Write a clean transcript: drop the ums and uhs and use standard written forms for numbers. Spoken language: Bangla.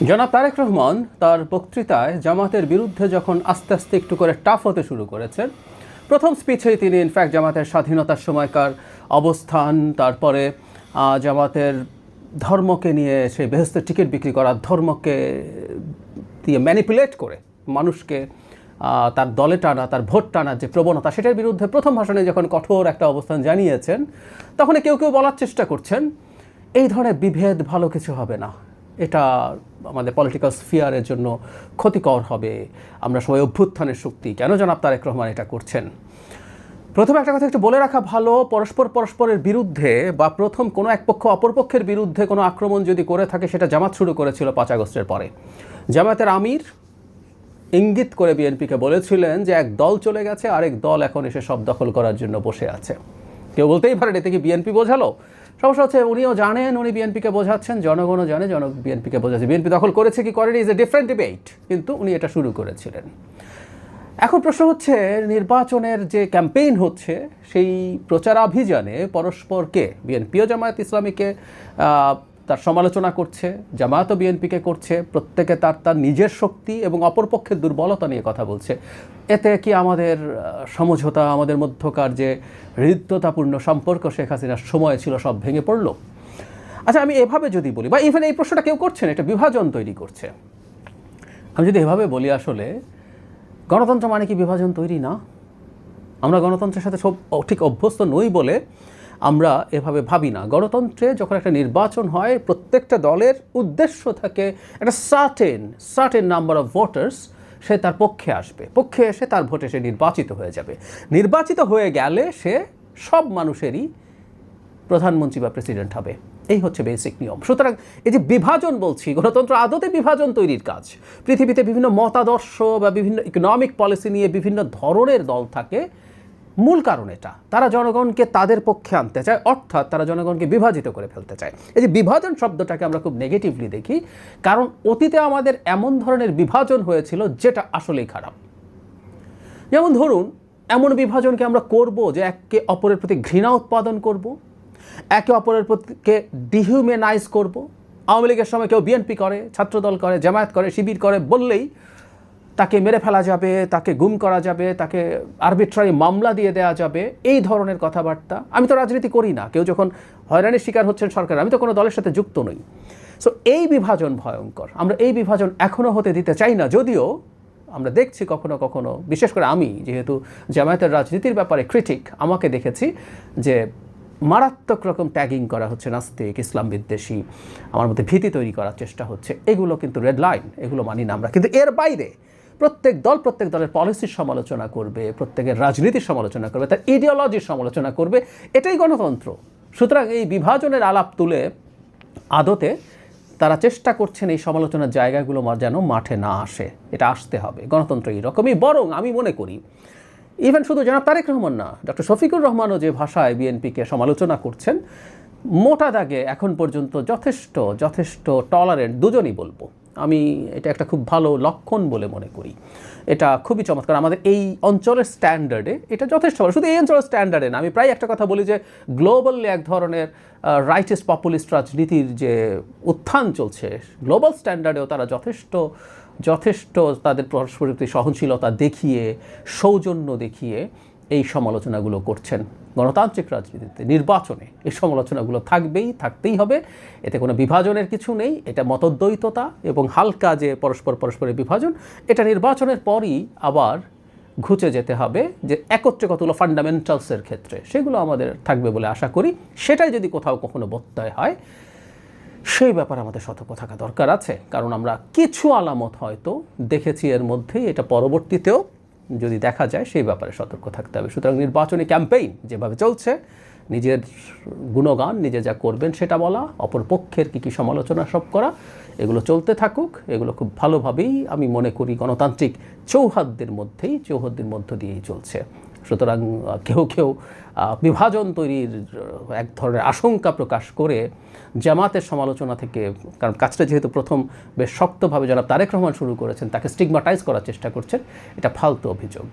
জনাব তারেক রহমান তার বক্তৃতায় জামাতের বিরুদ্ধে যখন আস্তে আস্তে একটু করে টাফ হতে শুরু করেছেন, প্রথম স্পিচেই তিনি ইনফ্যাক্ট জামাতের স্বাধীনতার সময়কার অবস্থান, তারপরে জামাতের ধর্মকে নিয়ে সেই বেহেশতের টিকিট বিক্রি করা, ধর্মকে দিয়ে ম্যানিপুলেট করে মানুষকে তার দলে টানা, তার ভোট টানার যে প্রবণতা, সেটার বিরুদ্ধে প্রথম ভাষণে যখন কঠোর একটা অবস্থান জানিয়েছেন, তখন কেউ কেউ বলার চেষ্টা করছেন এই ধরনের বিভেদ ভালো কিছু হবে না, এটা আমাদের পলিটিক্যাল স্ফিয়ারের জন্য ক্ষতিকর হবে, আমরা সবাই অভ্যুত্থানের শক্তি, কেন জনাব তারেক রহমান এটা করছেন? প্রথমে একটা কথা একটু বলে রাখা ভালো, পরস্পরের বিরুদ্ধে বা প্রথম কোনো এক পক্ষ অপরপক্ষের বিরুদ্ধে কোনো আক্রমণ যদি করে থাকে, সেটা জামাত শুরু করেছিল 5 আগস্টের পরে। জামাতের আমির ইঙ্গিত করে বিএনপিকে বলেছিলেন যে এক দল চলে গেছে, আরেক দল এখন এসে সব দখল করার জন্য বসে আছে। কেউ বলতেই পারেন এতে কি বিএনপি বোঝালো? সমস্যা হচ্ছে উনিও জানেন উনি বিএনপিকে বোঝাচ্ছেন, জনগণও জানে বিএনপিকে বোঝাচ্ছে। বিএনপি দখল করেছে কি করেনি ইজ এ ডিফারেন্ট ডিবেট, কিন্তু উনি এটা শুরু করেছিলেন। এখন প্রশ্ন হচ্ছে, নির্বাচনের যে ক্যাম্পেইন হচ্ছে সেই প্রচারাভিযানে পরস্পরকে, বিএনপিও জামায়াত ইসলামীকে তার সমালোচনা করছে, জামায়াতও বিএনপিকে করছে, প্রত্যেকে তার তার নিজের শক্তি এবং অপরপক্ষের দুর্বলতা নিয়ে কথা বলছে। এতে কি আমাদের সমঝোতা, আমাদের মধ্যকার যে হৃদ্যতাপূর্ণ সম্পর্ক শেখ হাসিনার সময় ছিল, সব ভেঙে পড়ল? আচ্ছা, আমি এভাবে যদি বলি, বা ইভেন এই প্রশ্নটা কেউ করছেন, এটা বিভাজন তৈরি করছে, আমি যদি এভাবে বলি, আসলে গণতন্ত্র মানে কি বিভাজন তৈরি না? আমরা গণতন্ত্রের সাথে সব ঠিক অভ্যস্ত নই বলে আমরা এভাবে ভাবি না। গণতন্ত্রে যখন একটা নির্বাচন হয়, প্রত্যেকটা দলের উদ্দেশ্য থাকে একটা সার্টেন নাম্বার অফ ভোটার্স সে তার পক্ষে আসবে, পক্ষে এসে তার ভোটে সে নির্বাচিত হয়ে যাবে। নির্বাচিত হয়ে গেলে সে সব মানুষেরই প্রধানমন্ত্রী বা প্রেসিডেন্ট হবে। এই হচ্ছে বেসিক নিয়ম। সুতরাং এই যে বিভাজন বলছি, গণতন্ত্র আদতে বিভাজন তৈরির কাজ। পৃথিবীতে বিভিন্ন মতাদর্শ বা বিভিন্ন ইকোনমিক পলিসি নিয়ে বিভিন্ন ধরনের দল থাকে। মূল কারণ এটা, তারা জনগণকে তাদের পক্ষে আনতে চায়, অর্থাৎ তারা জনগণকে বিভাজিত করে ফেলতে চায়। এই যে বিভাজন শব্দটাকে আমরা খুব নেগেটিভলি দেখি, কারণ অতীতে আমাদের এমন ধরনের বিভাজন হয়েছিল যেটা আসলেই খারাপ। যেমন ধরুন, এমন বিভাজনকে আমরা করব যে একে অপরের প্রতি ঘৃণা উৎপাদন করব, একে অপরের প্রতিকে ডিহিউম্যানাইজ করব। আওয়ামী লীগের সময় কেউ বিএনপি করে, ছাত্রদল করে, জামায়াত করে, শিবির করে বললেই তাকে মেরে ফেলা যাবে, তাকে গুম করা যাবে, তাকে আরবিট্রারি মামলা দিয়ে দেওয়া যাবে, এই ধরনের কথাবার্তা। আমি তো রাজনীতি করি না, কেউ যখন হয়রানির শিকার হচ্ছেন সরকার, আমি তো কোনো দলের সাথে যুক্ত নই। সো এই বিভাজন ভয়ঙ্কর, আমরা এই বিভাজন এখনও হতে দিতে চাই না। যদিও আমরা দেখছি কখনো কখনো, বিশেষ করে আমি যেহেতু জামায়াতের রাজনীতির ব্যাপারে ক্রিটিক, আমাকে দেখেছি যে মারাত্মক রকম ট্যাগিং করা হচ্ছে, নাস্তিক, ইসলাম বিদ্বেষী, আমার মধ্যে ভীতি তৈরি করার চেষ্টা হচ্ছে। এগুলো কিন্তু রেড লাইন, এগুলো মানি না আমরা। কিন্তু এর বাইরে প্রত্যেক দলের পলিসির সমালোচনা করবে, প্রত্যেকের রাজনীতির সমালোচনা করবে, তার ইডিওলজির সমালোচনা করবে, এটাই গণতন্ত্র। সুতরাং এই বিভাজনের আলাপ তুলে আদতে তারা চেষ্টা করছেন এই সমালোচনার জায়গাগুলো যেন মাঠে না আসে। এটা আসতে হবে, গণতন্ত্র এইরকমই। বরং আমি মনে করি ইভেন শুধু জনাব তারেক রহমান না, ডক্টর শফিকুর রহমানও যে ভাষায় বিএনপিকে সমালোচনা করছেন, মোটা দাগে এখন পর্যন্ত যথেষ্ট টলারেন্ট, দুজনই বলবো আমি। এটা একটা খুব ভালো লক্ষণ বলে মনে করি। এটা খুবই চমৎকার। আমাদের এই অঞ্চলের স্ট্যান্ডার্ডে এটা যথেষ্ট ভালো। শুধু এই অঞ্চলের স্ট্যান্ডার্ডে না, আমি প্রায় একটা কথা বলি যে গ্লোবালি এক ধরনের রাইটিস্ট পপুলিস্ট রাজনীতির যে উত্থান চলছে, গ্লোবাল স্ট্যান্ডার্ডেও তারা যথেষ্ট তাদের পরস্পরের প্রতি সহনশীলতা দেখিয়ে, সৌজন্য দেখিয়ে এই সমালোচনাগুলো করছেন। গণতান্ত্রিক রাজনীতিতে, নির্বাচনে এই সমালোচনাগুলো থাকতেই হবে। এতে কোনো বিভাজনের কিছু নেই। এটা মতদ্বৈততা এবং হালকা যে পরস্পরের বিভাজন, এটা নির্বাচনের পরই আবার ঘুচে যেতে হবে, যে একত্রে কতগুলো ফান্ডামেন্টালসের ক্ষেত্রে সেগুলো আমাদের থাকবে বলে আশা করি। সেটাই যদি কোথাও কখনো ব্যত্যয় হয়, সেই ব্যাপারে আমাদের সতর্ক থাকা দরকার আছে। কারণ আমরা কিছু আলামত হয়তো দেখেছি এর মধ্যেই, এটা পরবর্তীতেও যদি দেখা যায়, সেই ব্যাপারে সতর্ক থাকতে হবে। সুতরাং নির্বাচনী ক্যাম্পেইন যেভাবে চলছে, নিজের গুণগান, নিজে যা করবেন সেটা বলা, অপর পক্ষের কী সমালোচনা সব করা, এগুলো চলতে থাকুক। এগুলো খুব ভালোভাবেই আমি মনে করি গণতান্ত্রিক চৌহাদ্দের মধ্য দিয়েই চলছে। সুতরাং কেউ বিভাজন তৈরির এক ধরনের আশঙ্কা প্রকাশ করে জামাতের সমালোচনা থেকে, কারণ কাজটা যেহেতু প্রথম বেশ শক্তভাবে জনাব তারেক রহমান শুরু করেছেন, তাকে স্টিগমাটাইজ করার চেষ্টা করছেন, এটা ফালতু অভিযোগ।